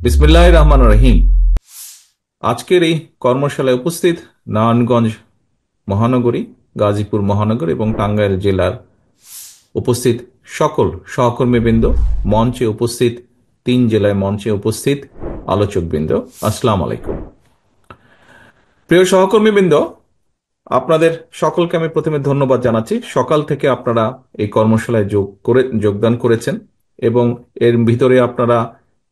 বিসমিল্লাহির রহমানির রহিম। আজকের এই কর্মশালায় উপস্থিত নারায়ণগঞ্জ মহানগরী, গাজীপুর মহানগর এবং টাঙ্গাইল জেলার উপস্থিত সকল সহকর্মীবৃন্দ, মঞ্চে উপস্থিত, 3 জেলায় মঞ্চে উপস্থিত আলোচকবৃন্দ, আসসালামু আলাইকুম। প্রিয় সহকর্মীবৃন্দ, আপনাদের সকলকে আমি প্রথমে ধন্যবাদ জানাচ্ছি। সকাল থেকে আপনারা এই কর্মশালায় যোগদান করেছেন এবং এর ভিতরে আপনারা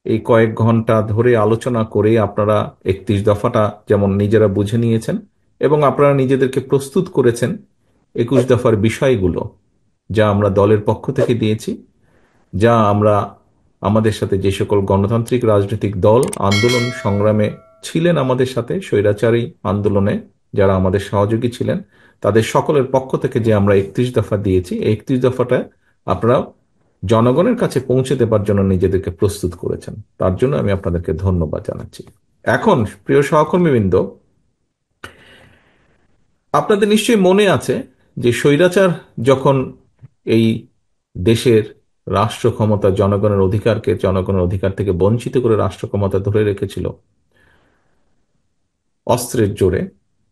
এই কয়েক ঘন্টা ধরে আলোচনা করে আপনারা 31 দফাটা যেমন নিজেরা বুঝে নিয়েছেন এবং আপনারা নিজেদেরকে প্রস্তুত করেছেন 21 দফার বিষয়গুলো, যা আমরা দলের পক্ষ থেকে দিয়েছি, যা আমরা আমাদের সাথে যে সকল গণতান্ত্রিক রাজনৈতিক দল আন্দোলন সংগ্রামে ছিলেন, আমাদের সাথে স্বৈরাচারী আন্দোলনে যারা আমাদের সহযোগী ছিলেন, তাদের সকলের পক্ষ থেকে যে আমরা 31 দফা দিয়েছি, এই 31 দফাটা আপনারা জনগণের কাছে পৌঁছে দেবার জন্য নিজেদেরকে প্রস্তুত করেছেন। তার জন্য আমি আপনাদেরকে ধন্যবাদ জানাচ্ছি। এখন প্রিয় সহকর্মীবৃন্দ, আপনাদের নিশ্চয়ই মনে আছে যে স্বৈরাচার যখন এই দেশের রাষ্ট্র ক্ষমতা, জনগণের অধিকার থেকে বঞ্চিত করে রাষ্ট্র ক্ষমতা ধরে রেখেছিল অস্ত্রের জোরে,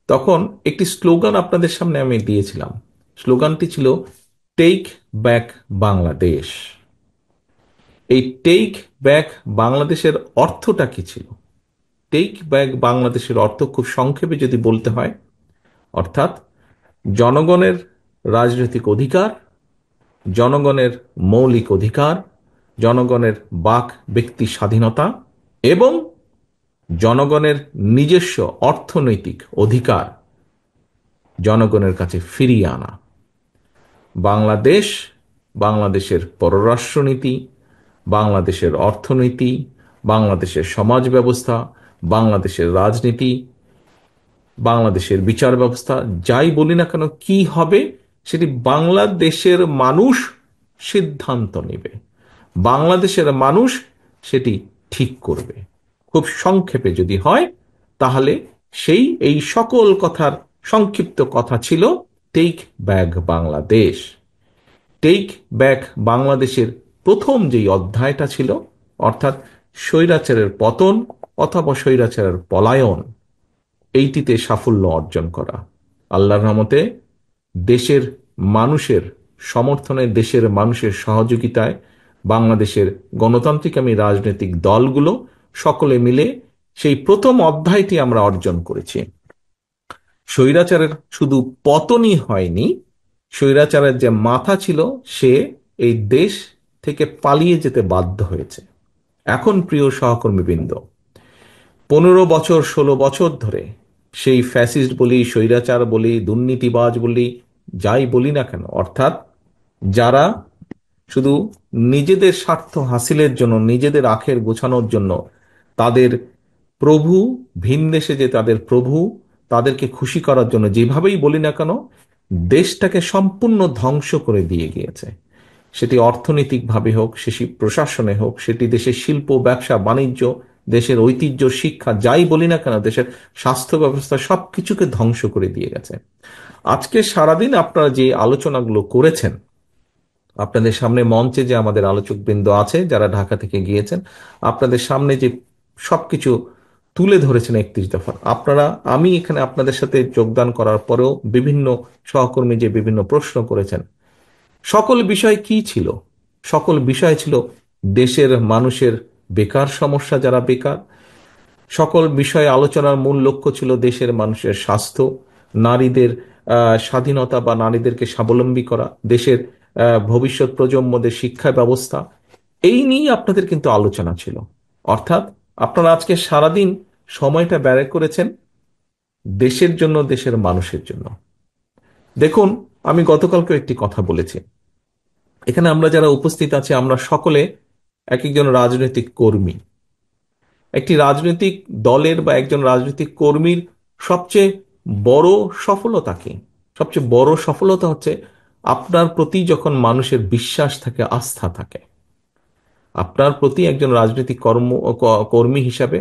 তখন একটি স্লোগান আপনাদের সামনে আমি দিয়েছিলাম। স্লোগানটি ছিল টেক ব্যাক বাংলাদেশ। এই টেক ব্যাক বাংলাদেশের অর্থটা কি ছিল? টেক ব্যাক বাংলাদেশের অর্থ খুব সংক্ষেপে যদি বলতে হয়, অর্থাৎ জনগণের রাজনৈতিক অধিকার, জনগণের মৌলিক অধিকার, জনগণের বাক ব্যক্তি স্বাধীনতা এবং জনগণের নিজস্ব অর্থনৈতিক অধিকার জনগণের কাছে ফিরিয়ে আনা। বাংলাদেশ, বাংলাদেশের পররাষ্ট্রনীতি, বাংলাদেশের অর্থনীতি, বাংলাদেশের সমাজ ব্যবস্থা, বাংলাদেশের রাজনীতি, বাংলাদেশের বিচার ব্যবস্থা, যাই বলি না কেন, কি হবে সেটি বাংলাদেশের মানুষ সিদ্ধান্ত নেবে, বাংলাদেশের মানুষ সেটি ঠিক করবে। খুব সংক্ষেপে যদি হয়, তাহলে এই সকল কথার সংক্ষিপ্ত কথা ছিল take back Bangladesh. Take back বাংলাদেশের প্রথম যেই অধ্যায়টা ছিল, অর্থাৎ স্বৈরাচারের পতন অথবা স্বৈরাচারের পলায়ন, এইটিতে সাফল্য অর্জন করা। আল্লাহর রহমতে দেশের মানুষের সমর্থনে, দেশের মানুষের সহযোগিতায় বাংলাদেশের গণতান্ত্রিকামী রাজনৈতিক দলগুলো সকলে মিলে সেই প্রথম অধ্যায়টি আমরা অর্জন করেছি। স্বৈরাচারের শুধু পতনই হয়নি, স্বৈরাচারের যে মাথা ছিল সে এই দেশ থেকে পালিয়ে যেতে বাধ্য হয়েছে। এখন প্রিয় সহকর্মীবৃন্দ, 15 বছর 16 বছর ধরে সেই ফ্যাসিস্ট বলি, স্বৈরাচার বলি, দুর্নীতিবাজ বলি, যাই বলি না কেন, অর্থাৎ যারা শুধু নিজেদের স্বার্থ হাসিলের জন্য, নিজেদের আখের গোছানোর জন্য তাদের প্রভু, ভিনদেশে যে তাদের প্রভু, তাদেরকে খুশি করার জন্য যেভাবেই বলি না কেন, দেশটাকে সম্পূর্ণ ধ্বংস করে দিয়ে গিয়েছে। সেটি অর্থনৈতিকভাবে হোক, সেটি প্রশাসনে হোক, সেটি দেশের শিল্প, ব্যবসা, বাণিজ্য, দেশের ঐতিহ্য, শিক্ষা, যাই বলি না কেন, দেশের স্বাস্থ্য ব্যবস্থা, সবকিছুকে ধ্বংস করে দিয়ে গেছে। আজকে সারাদিন আপনারা যে আলোচনাগুলো করেছেন, আপনাদের সামনে মঞ্চে যে আমাদের আলোচকবৃন্দ আছে যারা ঢাকা থেকে গিয়েছেন, আপনাদের সামনে যে সবকিছু তুলে ধরেছেন 31 দফা, আপনারা, আমি এখানে আপনাদের সাথে যোগদান করার পরেও বিভিন্ন সহকর্মী যে বিভিন্ন প্রশ্ন করেছেন, সকল বিষয় কি ছিল? সকল বিষয় ছিল দেশের মানুষের বেকার সমস্যা, যারা বেকার। সকল বিষয়ে আলোচনার মূল লক্ষ্য ছিল দেশের মানুষের স্বাস্থ্য, নারীদের স্বাধীনতা বা নারীদেরকে স্বাবলম্বী করা, দেশের ভবিষ্যৎ প্রজন্মদের শিক্ষা ব্যবস্থা। এই নিয়ে আপনাদের কিন্তু আলোচনা ছিল। অর্থাৎ আপনারা আজকে সারাদিন সময়টা ব্যয় করেছেন দেশের জন্য, দেশের মানুষের জন্য। দেখুন, আমি গতকালকে একটি কথা বলেছি, এখানে আমরা যারা উপস্থিত আছি আমরা সকলে এক একজন রাজনৈতিক কর্মী। একটি রাজনৈতিক দলের বা একজন রাজনৈতিক কর্মীর সবচেয়ে বড় সফলতা কি? সবচেয়ে বড় সফলতা হচ্ছে আপনার প্রতি যখন মানুষের বিশ্বাস থাকে, আস্থা থাকে। আপনার প্রতি একজন রাজনৈতিক কর্মী হিসাবে,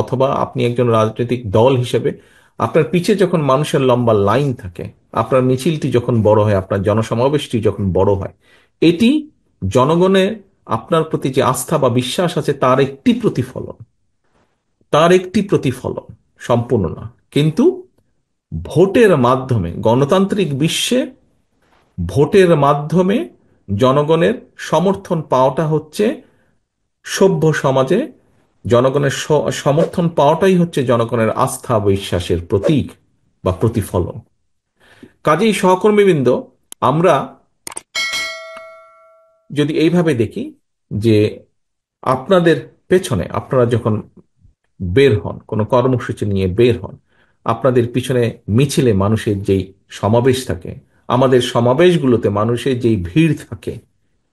অথবা আপনি একজন রাজনৈতিক দল হিসেবে আপনার পিছে যখন মানুষের লম্বা লাইন থাকে, আপনার মিছিলটি যখন বড় হয়, আপনার জনসমাবেশটি যখন বড় হয়, এটি জনগণের আপনার প্রতি যে আস্থা বা বিশ্বাস আছে তার একটি প্রতিফলন। তার একটি প্রতিফলন, সম্পূর্ণ না। কিন্তু ভোটের মাধ্যমে, গণতান্ত্রিক বিশ্বে ভোটের মাধ্যমে জনগণের সমর্থন পাওয়াটা হচ্ছে সভ্য সমাজে জনগণের সমর্থন পাওয়াটাই হচ্ছে জনগণের আস্থা বিশ্বাসের প্রতীক বা প্রতিফলন। কাজেই সহকর্মীবৃন্দ, আমরা যদি এইভাবে দেখি যে আপনাদের পেছনে, আপনারা যখন বের হন, কোনো কর্মসূচি নিয়ে বের হন, আপনাদের পিছনে মিছিলে মানুষের যেই সমাবেশ থাকে, আমাদের সমাবেশগুলোতে মানুষের যেই ভিড় থাকে,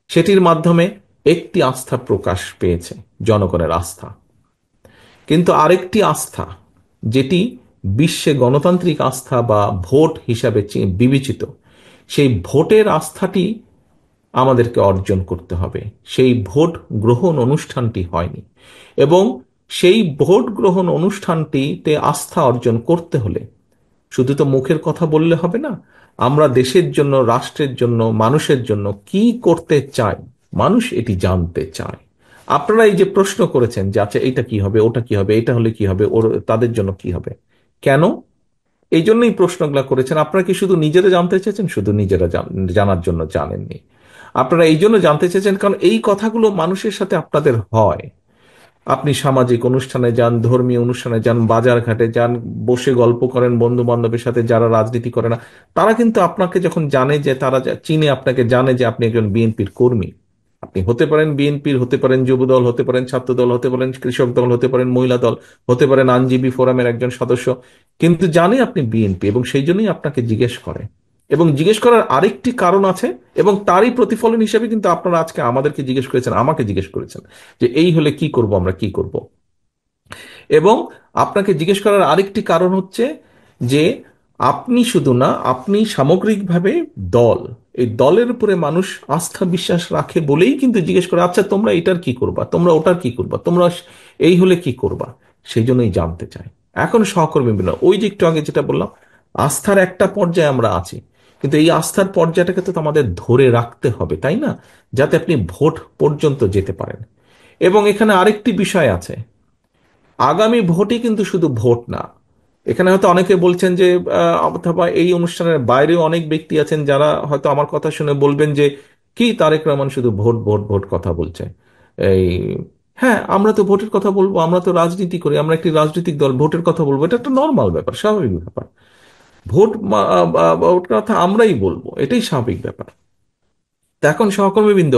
সেটির মাধ্যমে একটি আস্থা প্রকাশ পেয়েছে, জনগণের আস্থা। কিন্তু আরেকটি আস্থা, যেটি বিশ্বে গণতান্ত্রিক আস্থা বা ভোট হিসাবে বিবেচিত, সেই ভোটের আস্থাটি আমাদেরকে অর্জন করতে হবে। সেই ভোট গ্রহণ অনুষ্ঠানটি হয়নি, এবং সেই ভোট গ্রহণ অনুষ্ঠানটিতে আস্থা অর্জন করতে হলে শুধু তো মুখের কথা বললে হবে না। আমরা দেশের জন্য, রাষ্ট্রের জন্য, মানুষের জন্য কি করতে চাই, মানুষ এটি জানতে চায়। আপনারা এই যে প্রশ্ন করেছেন যে আচ্ছা এটা কি হবে, ওটা কি হবে, এটা হলে কি হবে, ওর তাদের জন্য কি হবে, কেন এই জন্যই প্রশ্নগুলো করেছেন। আপনারা কি শুধু নিজেরা জানতে চেয়েছেন? শুধু নিজেরা জানার জন্য জানেননি। আপনারা এই জন্য জানতে চেয়েছেন কারণ এই কথাগুলো মানুষের সাথে আপনাদের হয়। আপনি সামাজিক অনুষ্ঠানে যান, ধর্মীয় অনুষ্ঠানে যান, বাজার ঘাটে যান, বসে গল্প করেন বন্ধু বান্ধবের সাথে যারা রাজনীতি করে না, তারা কিন্তু আপনাকে যখন জানে, যে তারা চিনে আপনাকে, জানে যে আপনি একজন বিএনপির কর্মী। আপনি হতে পারেন বিএনপির, হতে পারেন যুবদল, হতে পারেন ছাত্র দল, হতে পারেন কৃষক দল, হতে পারেন মহিলা দল, হতে পারেন আইনজীবী ফোরামের একজন সদস্য, কিন্তু জানে আপনি বিএনপি, এবং সেই জন্যই আপনাকে জিজ্ঞেস করে। এবং জিজ্ঞেস করার আরেকটি কারণ আছে, এবং তারই প্রতিফলন হিসেবে কিন্তু আপনারা আজকে আমাদেরকে জিজ্ঞেস করেছেন, আমাকে জিজ্ঞেস করেছেন যে এই হলে কি করব, আমরা কি করব। এবং আপনাকে জিজ্ঞেস করার আরেকটি কারণ হচ্ছে যে আপনি শুধু না, আপনি সামগ্রিকভাবে দল, এই দলের উপরে মানুষ আস্থা বিশ্বাস রাখে বলেই কিন্তু জিজ্ঞেস করে, আচ্ছা তোমরা এটার কি করবা, তোমরা ওটার কি করবা, তোমরা এই হলে কি করবা, সেই জন্যই জানতে চাই। এখন সহকর্মী মিলন, ওই যে একটু আগে যেটা বললাম, আস্থার একটা পর্যায়ে আমরা আছি, কিন্তু এই আস্থার পর্যায়টাকে তো আমাদের ধরে রাখতে হবে, তাই না, যাতে আপনি ভোট পর্যন্ত যেতে পারেন। এবং এখানে আরেকটি বিষয় আছে, আগামী ভোটই কিন্তু শুধু ভোট না। এখানে হয়তো অনেকে বলছেন যে অথবা এই অনুষ্ঠানের বাইরেও অনেক ব্যক্তি আছেন যারা হয়তো আমার কথা শুনে বলবেন যে কি তারেক রহমান শুধু ভোট ভোট ভোট কথা বলছে। এই, হ্যাঁ, আমরা তো ভোটের কথা বলবো, আমরা তো রাজনীতি করি, আমরা একটি রাজনৈতিক দল, ভোটের কথা বলবো, এটা একটা নর্মাল ব্যাপার, স্বাভাবিক ব্যাপার। ভোট ভোট কথা আমরাই বলবো, এটাই স্বাভাবিক ব্যাপার। তা এখন সহকর্মীবৃন্দ,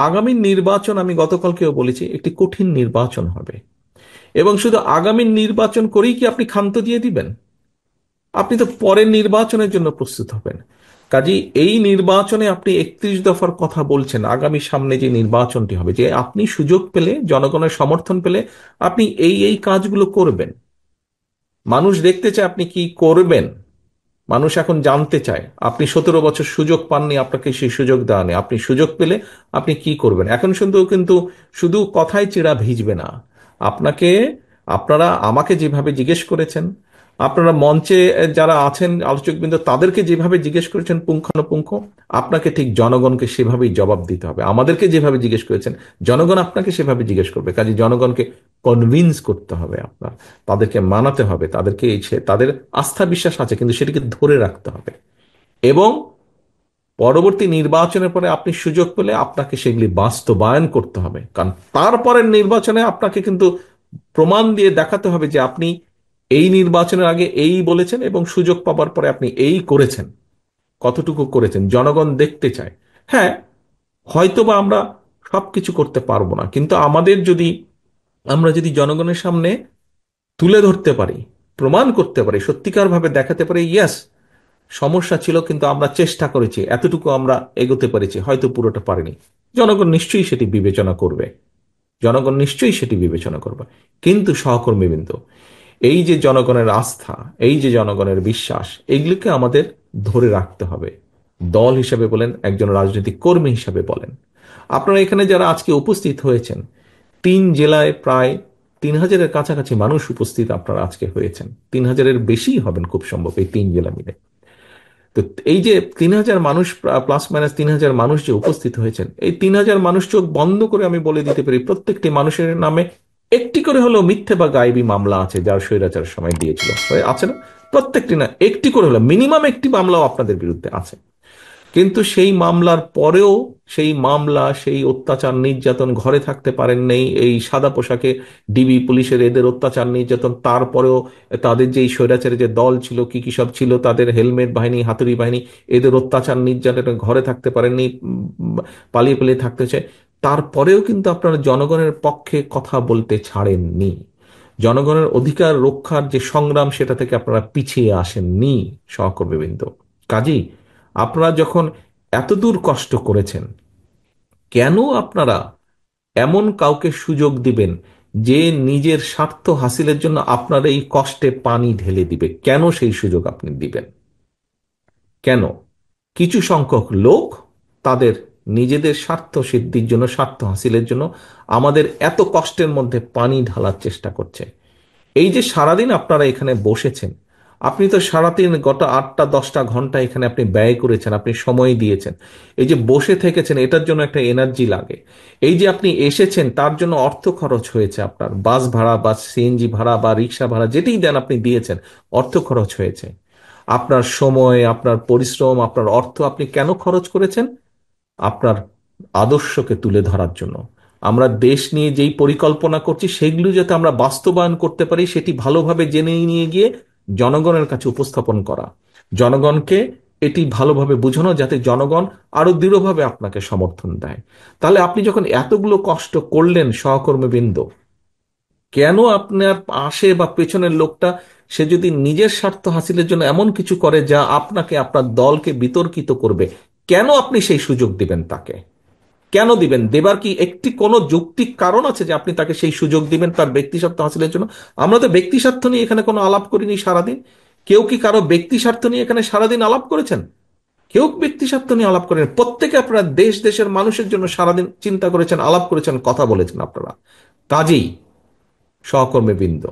আগামী নির্বাচন, আমি গতকালকেও বলেছি, একটি কঠিন নির্বাচন হবে। এবং শুধু আগামী নির্বাচন করেই কি আপনি ক্ষান্ত দিয়ে দিবেন? আপনি তো পরের নির্বাচনের জন্য প্রস্তুত হবেন। কাজেই এই নির্বাচনে আপনি 31 দফার কথা বলছেন, আগামী সামনে যে নির্বাচনটি হবে, যে আপনি সুযোগ পেলে, জনগণের সমর্থন পেলে আপনি এই এই কাজগুলো করবেন। মানুষ দেখতে চায় আপনি কি করবেন। মানুষ এখন জানতে চায়, আপনি 17 বছর সুযোগ পাননি, আপনাকে সেই সুযোগ দেওয়া নেই, আপনি সুযোগ পেলে আপনি কি করবেন। এখন শুধু কিন্তু শুধু কথায় চিড়া ভিজবে না। আপনাকে, আপনারা আমাকে যেভাবে জিজ্ঞেস করেছেন, আপনারা মঞ্চে যারা আছেন আলোচকবৃন্দ, তাদেরকে যেভাবে জিজ্ঞেস করেছেন পুঙ্খানুপুঙ্খ, আপনাকে ঠিক জনগণকে সেভাবেই জবাব দিতে হবে। আমাদেরকে যেভাবে জিজ্ঞেস করেছেন, জনগণ আপনাকে সেভাবে জিজ্ঞেস করবে। কাজে জনগণকে কনভিন্স করতে হবে আপনার, তাদেরকে মানাতে হবে, তাদেরকে তাদের আস্থা বিশ্বাস আছে কিন্তু সেটিকে ধরে রাখতে হবে। এবং পরবর্তী নির্বাচনের পরে আপনি সুযোগ পেলে আপনাকে সেগুলি বাস্তবায়ন করতে হবে, কারণ তারপরের নির্বাচনে আপনাকে কিন্তু প্রমাণ দিয়ে দেখাতে হবে যে আপনি এই নির্বাচনের আগে এই বলেছেন এবং সুযোগ পাবার পরে আপনি এই করেছেন। কতটুকু করেছেন জনগণ দেখতে চায়। হ্যাঁ, হয়তোবা আমরা সবকিছু করতে পারবো না, কিন্তু আমরা যদি জনগণের সামনে তুলে ধরতে পারি, প্রমাণ করতে পারি, সত্যিকার ভাবে দেখাতে পারি, ইয়েস সমস্যা ছিল কিন্তু আমরা চেষ্টা করেছি, এতটুকু আমরা এগোতে পেরেছি, হয়তো পুরোটা পারিনি, জনগণ নিশ্চয়ই সেটি বিবেচনা করবে। জনগণ নিশ্চয়ই সেটি বিবেচনা করবে। কিন্তু সহকর্মীবৃন্দ, এই যে জনগণের আস্থা, এই যে জনগণের বিশ্বাস, এগুলিকে আমাদের ধরে রাখতে হবে। দল হিসাবে বলেন, একজন রাজনৈতিক কর্মী হিসাবে বলেন, আপনারা এখানে যারা আজকে উপস্থিত হয়েছেন, 3 জেলায় প্রায় 3000-এর কাছাকাছি মানুষ উপস্থিত আপনারা আজকে হয়েছেন, 3000-এর বেশি হবেন খুব সম্ভব এই 3 জেলা মিলে। তো এই যে 3000 মানুষ, প্লাস মাইনাস 3000 মানুষ যে উপস্থিত হয়েছেন, এই 3000 মানুষ চোখ বন্ধ করে আমি বলে দিতে পারি প্রত্যেকটি মানুষের নামে একটি করে হলেও মিথ্যে বা গায়েবী মামলা আছে যার স্বৈরাচার সময় দিয়েছিল, আছে না? প্রত্যেকটি না, একটি করে হলো, মিনিমাম একটি মামলাও আপনাদের বিরুদ্ধে আছে। কিন্তু সেই মামলার পরেও, সেই মামলা, সেই অত্যাচার নির্যাতন, ঘরে থাকতে পারেন নেই, এই সাদা পোশাকে ডিবি পুলিশের এদের অত্যাচার নির্যাতন, তারপরেও তাদের যে স্বৈরাচারের যে দল ছিল, কি কি সব ছিল, তাদের হেলমেট বাহিনী, হাতুড়ি বাহিনী, এদের অত্যাচার নির্যাতন, ঘরে থাকতে পারেননি, পালিয়ে পালিয়ে থাকতে চায়, তারপরেও কিন্তু আপনারা জনগণের পক্ষে কথা বলতে ছাড়েননি। জনগণের অধিকার রক্ষার যে সংগ্রাম, সেটা থেকে আপনারা পিছিয়ে আসেননি সহকর্মীবৃন্দ। কাজেই আপনারা যখন এতদূর কষ্ট করেছেন, কেন আপনারা এমন কাউকে সুযোগ দিবেন যে নিজের স্বার্থ হাসিলের জন্য আপনার এই কষ্টে পানি ঢেলে দিবে? কেন সেই সুযোগ আপনি দিবেন? কেন? কিছু সংখ্যক লোক তাদের নিজেদের স্বার্থ সিদ্ধির জন্য, স্বার্থ হাসিলের জন্য আমাদের এত কষ্টের মধ্যে পানি ঢালার চেষ্টা করছে। এই যে সারাদিন আপনারা এখানে বসেছেন, আপনি তো সারাদিন গত 8টা 10টা ঘন্টা এখানে আপনি ব্যয় করেছেন, আপনি সময় দিয়েছেন। এই যে বসে থেকেছেন, এটার জন্য একটা এনার্জি লাগে। এই যে আপনি এসেছেন, তার জন্য অর্থ খরচ হয়েছে, আপনার বাস ভাড়া বা সিএনজি ভাড়া বা রিক্সা ভাড়া যেটাই দেন আপনি দিয়েছেন, অর্থ খরচ হয়েছে। আপনার সময়, আপনার পরিশ্রম, আপনার অর্থ আপনি কেন খরচ করেছেন? আপনার আদর্শকে তুলে ধরার জন্য। আমরা দেশ নিয়ে যেই পরিকল্পনা করছি, সেগুলো যাতে আমরা বাস্তবায়ন করতে পারি, সেটি ভালোভাবে জেনে নিয়ে গিয়ে জনগণের কাছে উপস্থাপন করা, জনগণকে এটি ভালোভাবে বোঝানো, যাতে জনগণ আরো দৃঢ়ভাবে আপনাকে সমর্থন দেয়। তাহলে আপনি যখন এতগুলো কষ্ট করলেন সহকর্মীবৃন্দ, কেন আপনার পাশে বা পেছনের লোকটা, সে যদি নিজের স্বার্থ হাসিলের জন্য এমন কিছু করে যা আপনাকে, আপনার দলকে বিতর্কিত করবে, কেন আপনি সেই সুযোগ দিবেন তাকে? কেন দিবেন? দেবার কি একটি কোনো যৌক্তিক কারণ আছে যে আপনি তাকে সেই সুযোগ দিবেন তার ব্যক্তি স্বার্থ হাসিলের জন্য? আমরা তো ব্যক্তি স্বার্থ নিয়ে এখানে কোনো আলাপ করিনি সারাদিন। কেউ কি কারো ব্যক্তি স্বার্থ নিয়ে এখানে সারাদিন আলাপ করেছেন? কেউ ব্যক্তি স্বার্থ নিয়ে আলাপ করেন? প্রত্যেকে আপনারা দেশ দেশের মানুষের জন্য সারাদিন চিন্তা করেছেন, আলাপ করেছেন, কথা বলেছেন আপনারা। কাজেই সহকর্মীবৃন্দ,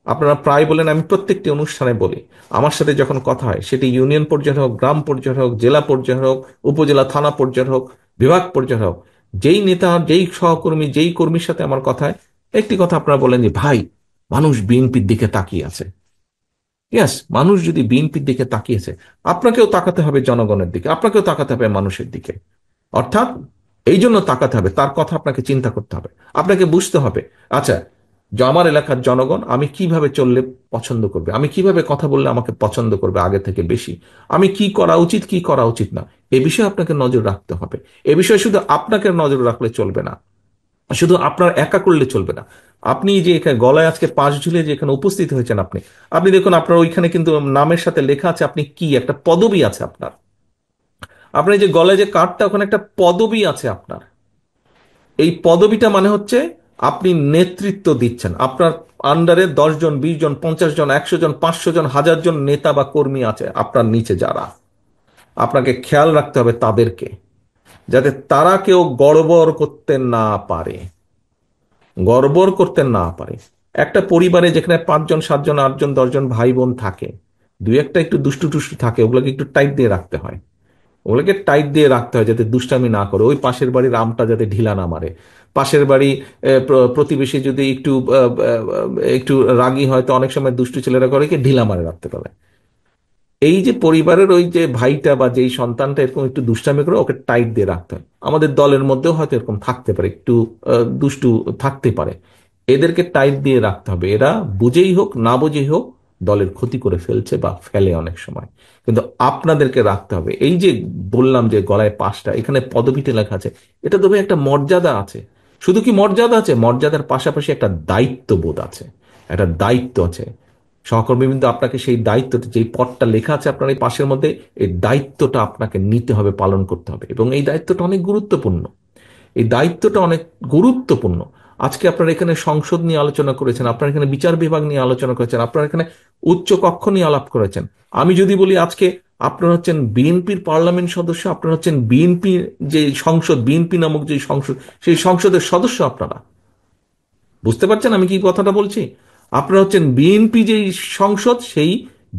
আপনারা প্রায় বলেন, আমি প্রত্যেকটি অনুষ্ঠানে বলি, আমার সাথে যখন কথা হয়, সেটি ইউনিয়ন পর্যায়ে হোক, গ্রাম পর্যায়ে হোক, জেলা পর্যায়ে হোক, উপজেলা থানা পর্যায়ে হোক, বিভাগ পর্যায়ে হোক, যেই নেতা, যেই সহকর্মী, যেই কর্মীর সাথে আমার কথা হয়, একটি কথা আপনারা বলেন যে, ভাই, মানুষ বিএনপির দিকে তাকিয়ে আছে। ইয়াস, মানুষ যদি বিএনপির দিকে তাকিয়েছে, আপনাকেও তাকাতে হবে জনগণের দিকে, আপনাকেও তাকাতে হবে মানুষের দিকে। অর্থাৎ এই জন্য তাকাতে হবে, তার কথা আপনাকে চিন্তা করতে হবে, আপনাকে বুঝতে হবে, আচ্ছা, যে আমার এলাকার জনগণ আমি কিভাবে চললে পছন্দ করবে, আমি কিভাবে কথা বললে আমাকে পছন্দ করবে আগে থেকে বেশি, আমি কি করা উচিত, কি করা উচিত না, এ বিষয়ে আপনাকে নজর রাখতে হবে। এ বিষয়ে শুধু আপনাকে নজর রাখলে চলবে না, শুধু আপনার একা করলে চলবে না। আপনি যে এখানে গলায় আজকে পাশ ঝুলে যে এখানে উপস্থিত হয়েছেন, আপনি আপনি দেখুন, আপনার ওইখানে কিন্তু নামের সাথে লেখা আছে আপনি কি, একটা পদবি আছে আপনার। আপনার এই যে গলায় যে কার্ডটা, ওখানে একটা পদবি আছে আপনার। এই পদবিটা মানে হচ্ছে আপনি নেতৃত্ব দিচ্ছেন। আপনার আন্ডারে 10 জন, 20 জন, 50 জন, 100 জন, 500 জন, 1000 জন নেতা বা কর্মী আছে আপনার নিচে, যারা আপনাকে খেয়াল রাখতে হবে তাদেরকে, যাতে তারা কেউ গড়বড় করতে না পারে, গড়বড় করতে না পারে। একটা পরিবারে যেখানে 5 জন, 7 জন, 8 জন, 10 জন ভাই বোন থাকে, দুই একটা একটু দুষ্টু টুষ্টু থাকে, ওগুলোকে একটু টাইট দিয়ে রাখতে হয়। ওগুলোকে টাইট দিয়ে রাখতে হয় যাতে দুষ্টামি না করে, ওই পাশের বাড়ির আমটা যাতে ঢিলা না মারে। পাশের বাড়ি প্রতিবেশী যদি একটু একটু রাগী হয়, তো অনেক সময় দুষ্টু ছেলেরা করে কি, ঢিলা মারে রাখতে পারে। এই যে পরিবারের ওই যে ভাইটা বা যেই সন্তানটা এরকম একটু দুষ্টামি করে, ওকে টাইট দিয়ে রাখতে হয়। আমাদের দলের মধ্যেও হয়তো এরকম থাকতে পারে, একটু দুষ্টু থাকতে পারে। এদেরকে টাইট দিয়ে রাখতে হবে। এরা বুঝেই হোক না বুঝেই হোক দলের ক্ষতি করে ফেলছে বা ফেলে অনেক সময়, কিন্তু আপনাদেরকে রাখতে হবে। এই যে বললাম যে গলায় পাঁচটা, এখানে পদবিতে লেখা আছে, এটা তবে একটা মর্যাদা আছে। শুধু কি মর্যাদা আছে? মর্যাদার পাশাপাশি একটা দায়িত্ববোধ আছে, একটা দায়িত্ব আছে। সহকর্মীবৃন্দ, আপনাকে সেই দায়িত্বটা, যেই পদটা লেখা আছে আপনার এই পাশের মধ্যে, এই দায়িত্বটা আপনাকে নিতে হবে, পালন করতে হবে, এবং এই দায়িত্বটা অনেক গুরুত্বপূর্ণ। এই দায়িত্বটা অনেক গুরুত্বপূর্ণ। আজকে আপনারা এখানে সংসদ নিয়ে আলোচনা করেছেন, আপনারা এখানে বিচার বিভাগ নিয়ে আলোচনা করেছেন, আপনারা এখানে উচ্চ কক্ষ নিয়ে আলাপ করেছেন। আমি যদি বলি আজকে আপনারা হচ্ছেন বিএনপির পার্লামেন্ট সদস্য, আপনারা হচ্ছেন বিএনপি যে সংসদ, বিএনপি নামক যে সংসদ, সেই সংসদের সদস্য আপনারা। বুঝতে পারছেন আমি কি কথাটা বলছি? আপনারা হচ্ছেন বিএনপি যে সংসদ, সেই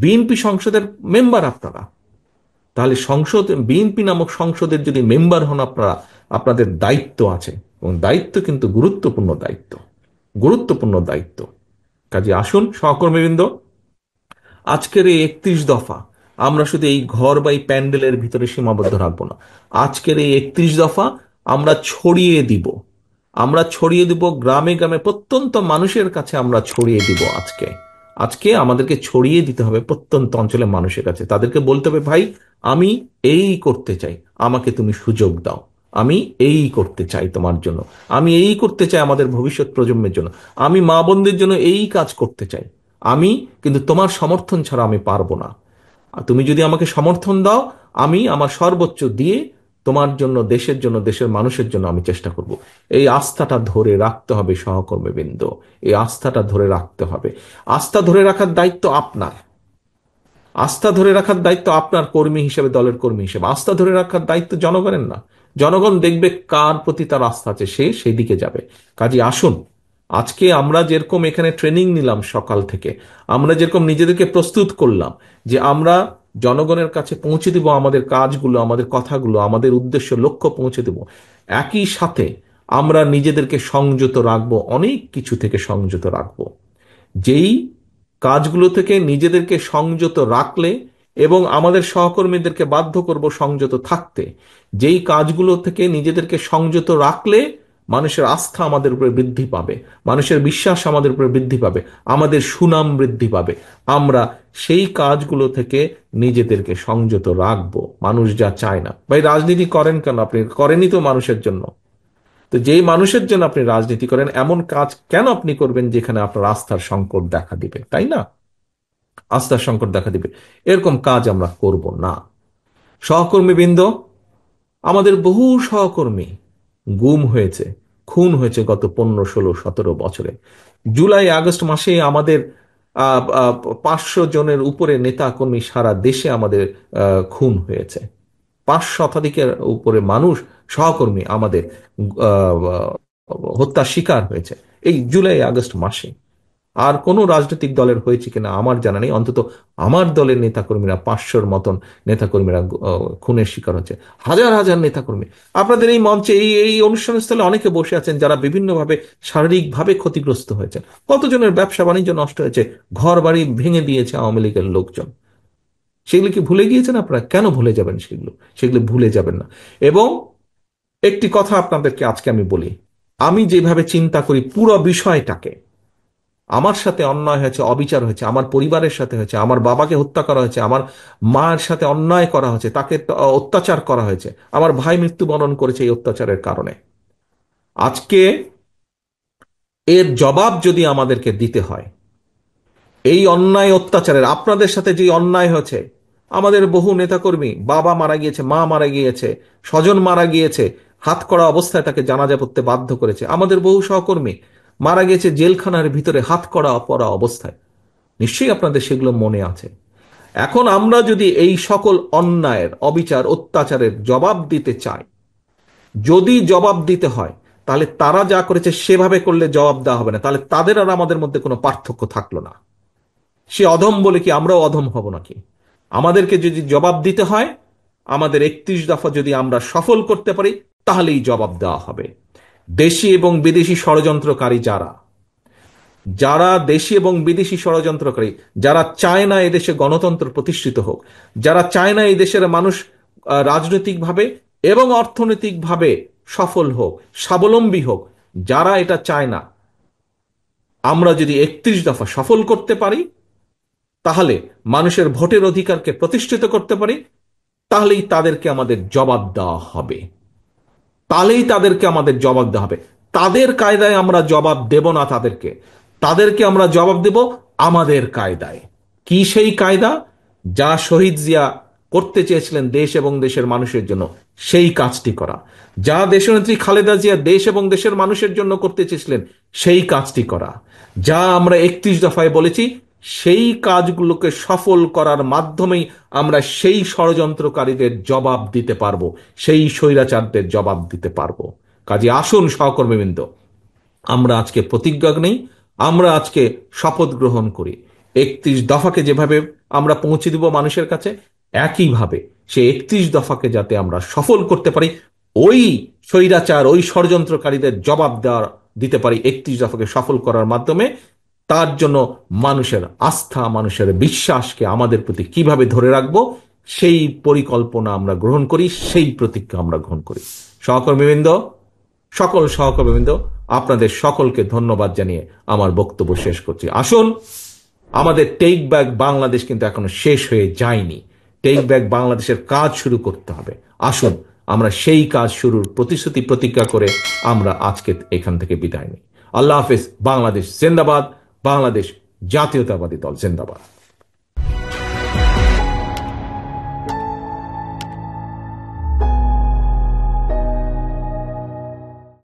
বিএনপি সংসদের মেম্বার আপনারা। তাহলে সংসদ, বিএনপি নামক সংসদের যদি মেম্বার হন আপনারা, আপনাদের দায়িত্ব আছে, এবং দায়িত্ব কিন্তু গুরুত্বপূর্ণ দায়িত্ব। গুরুত্বপূর্ণ দায়িত্ব। কাজে আসুন সহকর্মীবৃন্দ, আজকের এই 31 দফা আমরা শুধু এই ঘর বা এই প্যান্ডেলের ভিতরে সীমাবদ্ধ রাখবো না। আজকের এই 31 দফা আমরা ছড়িয়ে দিব। আমরা ছড়িয়ে দিব গ্রামে গ্রামে, প্রত্যন্ত মানুষের কাছে আমরা ছড়িয়ে দিব। আজকে আজকে আমাদেরকে ছড়িয়ে দিতে হবে প্রত্যন্ত অঞ্চলের মানুষের কাছে। তাদেরকে বলতে হবে, ভাই আমি এই করতে চাই, আমাকে তুমি সুযোগ দাও। আমি এই করতে চাই তোমার জন্য, আমি এই করতে চাই আমাদের ভবিষ্যৎ প্রজন্মের জন্য, আমি মা বোনদের জন্য এই কাজ করতে চাই। আমি কিন্তু তোমার সমর্থন ছাড়া আমি পারবো না। আর তুমি যদি আমাকে সমর্থন দাও, আমি আমার সর্বোচ্চ দিয়ে তোমার জন্য, দেশের জন্য, দেশের মানুষের জন্য আমি চেষ্টা করব। এই আস্থাটা ধরে রাখতে হবে সহকর্মীবৃন্দ, এই আস্থাটা ধরে রাখতে হবে। আস্থা ধরে রাখার দায়িত্ব আপনার। আস্থা ধরে রাখার দায়িত্ব আপনার কর্মী হিসেবে, দলের কর্মী হিসেবে। আস্থা ধরে রাখার দায়িত্ব জনগণের না। জনগণ দেখবে কার প্রতি তার আস্থা আছে, সে সেই দিকে যাবে। কাজে আসুন, আজকে আমরা যেরকম এখানে ট্রেনিং নিলাম সকাল থেকে, আমরা যেরকম নিজেদেরকে প্রস্তুত করলাম যে আমরা জনগণের কাছে পৌঁছে দিব আমাদের কাজগুলো, আমাদের কথাগুলো, আমাদের উদ্দেশ্য লক্ষ্য পৌঁছে দেব, একই সাথে আমরা নিজেদেরকে সংযত রাখবো, অনেক কিছু থেকে সংযত রাখবো। যেই কাজগুলো থেকে নিজেদেরকে সংযত রাখলে এবং আমাদের সহকর্মীদেরকে বাধ্য করব সংযত থাকতে, যেই কাজগুলো থেকে নিজেদেরকে সংযত রাখলে মানুষের আস্থা আমাদের উপরে বৃদ্ধি পাবে, মানুষের বিশ্বাস আমাদের উপরে বৃদ্ধি পাবে, আমাদের সুনাম বৃদ্ধি পাবে, আমরা সেই কাজগুলো থেকে নিজেদেরকে সংযত রাখবো। মানুষ যা চায় না। ভাই রাজনীতি করেন কেন? আপনি করেনই তো মানুষের জন্য। তো যেই মানুষের জন্য আপনি রাজনীতি করেন, এমন কাজ কেন আপনি করবেন যেখানে আপনার আস্থার সংকট দেখা দিবে? তাই না? আস্থার সংকট দেখা দিবে, এরকম কাজ আমরা করব না। সহকর্মীবৃন্দ, আমাদের বহু সহকর্মী গুম হয়েছে, খুন হয়েছে গত 15, 16, 17 বছরে। জুলাই আগস্ট মাসে আমাদের 500 জনের উপরে নেতা কর্মী সারা দেশে আমাদের খুন হয়েছে। 5 শতাধিকের উপরে মানুষ, সহকর্মী আমাদের হত্যার শিকার হয়েছে এই জুলাই আগস্ট মাসে। আর কোন রাজনৈতিক দলের হয়েছে কিনা আমার জানা নেই, অন্তত আমার দলের নেতাকর্মীরা, 500-র মতন নেতাকর্মীরা খুনের শিকার হচ্ছে। হাজার হাজার নেতাকর্মী। আপনাদের এই মঞ্চে, এই এই অনুষ্ঠান স্থলে অনেকে বসে আছেন যারা বিভিন্নভাবে শারীরিকভাবে ক্ষতিগ্রস্ত হয়েছেন। কতজনের ব্যবসা বাণিজ্য নষ্ট হয়েছে, ঘর বাড়ি ভেঙে দিয়েছে আওয়ামী লীগের লোকজন। সেগুলো কি ভুলে গিয়েছেন আপনারা? কেন ভুলে যাবেন সেগুলো? সেগুলো ভুলে যাবেন না। এবং একটি কথা আপনাদেরকে আজকে আমি বলি, আমি যেভাবে চিন্তা করি পুরো বিষয়টাকে, আমার সাথে অন্যায় হয়েছে, অবিচার হয়েছে, আমার পরিবারের সাথে হয়েছে, আমার বাবাকে হত্যা করা হয়েছে, আমার মায়ের সাথে অন্যায় করা হয়েছে, তাকে অত্যাচার করা হয়েছে, আমার ভাই মৃত্যুবরণ করেছে এই অত্যাচারের কারণে। আজকে এর জবাব যদি আমাদেরকে দিতে হয়, এই অন্যায় অত্যাচারের, আপনাদের সাথে যে অন্যায় হয়েছে, আমাদের বহু নেতাকর্মী, বাবা মারা গিয়েছে, মা মারা গিয়েছে, স্বজন মারা গিয়েছে, হাত করা অবস্থায় তাকে জানাজা পড়তে বাধ্য করেছে, আমাদের বহু সহকর্মী মারা গিয়েছে জেলখানার ভিতরে হাত করা পরা অবস্থায়। নিশ্চয়ই আপনাদের সেগুলো মনে আছে। এখন আমরা যদি এই সকল অন্যায়ের, অবিচার, অত্যাচারের জবাব দিতে চাই, যদি জবাব দিতে হয়, তাহলে তারা যা করেছে সেভাবে করলে জবাব দেওয়া হবে না, তাহলে তাদের আর আমাদের মধ্যে কোনো পার্থক্য থাকলো না। সে অধম বলে কি আমরাও অধম হব নাকি? আমাদেরকে যদি জবাব দিতে হয়, আমাদের 31 দফা যদি আমরা সফল করতে পারি, তাহলেই জবাব দেওয়া হবে। দেশি এবং বিদেশি ষড়যন্ত্রকারী যারা, যারা দেশি এবং বিদেশি ষড়যন্ত্রকারী, যারা চায় না এদেশে গণতন্ত্র প্রতিষ্ঠিত হোক, যারা চায় না এই দেশের মানুষ রাজনৈতিকভাবে এবং অর্থনৈতিকভাবে সফল হোক, স্বাবলম্বী হোক, যারা এটা চায় না, আমরা যদি 31 দফা সফল করতে পারি, তাহলে মানুষের ভোটের অধিকারকে প্রতিষ্ঠিত করতে পারি, তাহলেই তাদেরকে আমাদের জবাব দেওয়া হবে। তাহলেই তাদেরকে আমাদের জবাব দেওয়া হবে। তাদের কায়দায় আমরা জবাব দেব না তাদেরকে, তাদেরকে আমরা জবাব দেব আমাদের কায়দায়। কি সেই কায়দা? যা শহীদ জিয়া করতে চেয়েছিলেন দেশ এবং দেশের মানুষের জন্য, সেই কাজটি করা। যা দেশনেত্রী খালেদা জিয়া দেশ এবং দেশের মানুষের জন্য করতে চেয়েছিলেন, সেই কাজটি করা। যা আমরা 31 দফায় বলেছি, সেই কাজগুলোকে সফল করার মাধ্যমেই আমরা সেই ষড়যন্ত্রকারীদের জবাব দিতে পারবো, সেই স্বৈরাচারদের জবাব দিতে পারবো। কাজে আসুন সহকর্মীবৃন্দ, আমরা আজকে প্রতিজ্ঞা নেই, আমরা আজকে শপথ গ্রহণ করি। 31 দফাকে যেভাবে আমরা পৌঁছে দিব মানুষের কাছে, একইভাবে সে 31 দফাকে যাতে আমরা সফল করতে পারি, ওই স্বৈরাচার, ওই ষড়যন্ত্রকারীদের জবাব দেওয়ার দিতে পারি 31 দফাকে সফল করার মাধ্যমে, তার জন্য মানুষের আস্থা, মানুষের বিশ্বাসকে আমাদের প্রতি কিভাবে ধরে রাখবো, সেই পরিকল্পনা আমরা গ্রহণ করি, সেই প্রতিজ্ঞা আমরা গ্রহণ করি। সহকর্মীবৃন্দ, সকল সহকর্মীবৃন্দ, আপনাদের সকলকে ধন্যবাদ জানিয়ে আমার বক্তব্য শেষ করছি। আসুন, আমাদের টেক ব্যাক বাংলাদেশ কিন্তু এখনো শেষ হয়ে যায়নি। টেক ব্যাক বাংলাদেশের কাজ শুরু করতে হবে। আসুন আমরা সেই কাজ শুরুর প্রতিশ্রুতি প্রতিজ্ঞা করে আমরা আজকে এখান থেকে বিদায় নিই। আল্লাহ হাফেজ। বাংলাদেশ জিন্দাবাদ। বাংলাদেশ জাতীয়তাবাদী দল জিন্দাবাদ।